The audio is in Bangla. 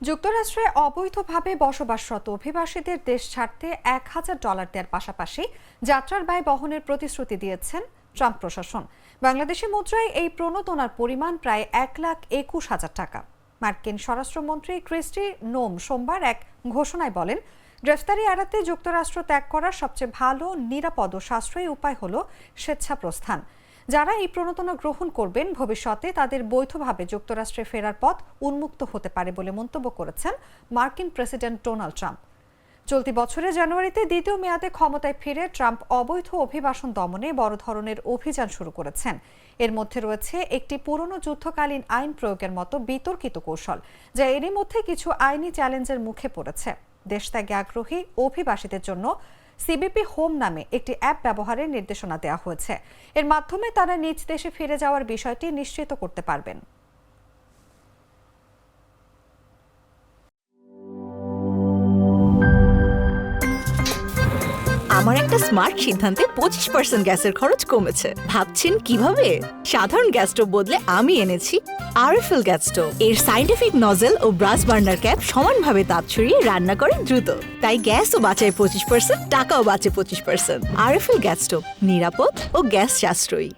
যুক্তরাষ্ট্রে অবৈধভাবে বসবাসরত অভিবাসীদের দেশ ছাড়তে $1,000 দেওয়ার পাশাপাশি যাত্রার ব্যয় বহনের প্রতিশ্রুতি দিয়েছেন ট্রাম্প প্রশাসন। বাংলাদেশি মুদ্রায় এই প্রণোদনার পরিমাণ প্রায় $1,21,000। মার্কিন স্বরাষ্ট্রমন্ত্রী ক্রিস্টি নোম সোমবার এক ঘোষণায় বলেন, গ্রেফতারি এড়াতে যুক্তরাষ্ট্র ত্যাগ করার সবচেয়ে ভালো, নিরাপদ ও সাশ্রয়ী উপায় হল স্বেচ্ছা প্রস্থান। যারা এই প্রণোদনা গ্রহণ করবেন ভবিষ্যতে তাদের বৈধভাবে যুক্তরাষ্ট্রে ফেরার পথ উন্মুক্ত হতে পারে বলে মন্তব্য করেছেন মার্কিন প্রেসিডেন্ট ডোনাল্ড ট্রাম্প। চলতি বছরের জানুয়ারিতে দ্বিতীয় মেয়াদে ক্ষমতায় ফিরে ট্রাম্প অবৈধ অভিবাসন দমনে বড় ধরনের অভিযান শুরু করেছেন। এর মধ্যে রয়েছে একটি পুরনো যুদ্ধকালীন আইন প্রয়োগের মতো বিতর্কিত কৌশল, যা এরই মধ্যে কিছু আইনি চ্যালেঞ্জের মুখে পড়েছে। দেশত্যাগে আগ্রহী অভিবাসীদের জন্য সিবিপি হোম নামে একটি অ্যাপ ব্যবহারের নির্দেশনা দেওয়া হয়েছে। এর মাধ্যমে তারা নিজ দেশে ফিরে যাওয়ার বিষয়টি নিশ্চিত করতে পারবেন। আমার একটা স্মার্ট সিদ্ধান্তে 25% গ্যাসের খরচ কমেছে। ভাবছেন কিভাবে? সাধারণ গ্যাস স্টোভ বদলে আমি এনেছি আরএফএল গ্যাস স্টোভ। এর সাইন্টিফিক নজল ও ব্রাস বার্নার ক্যাপ সমানভাবে তাপ ছড়িয়ে রান্না করে দ্রুত, তাই গ্যাসও বাঁচায় 25%, টাকাও বাঁচে 25%। আরএফএল গ্যাস স্টোভ, নিরাপদ ও গ্যাস সাশ্রয়ী।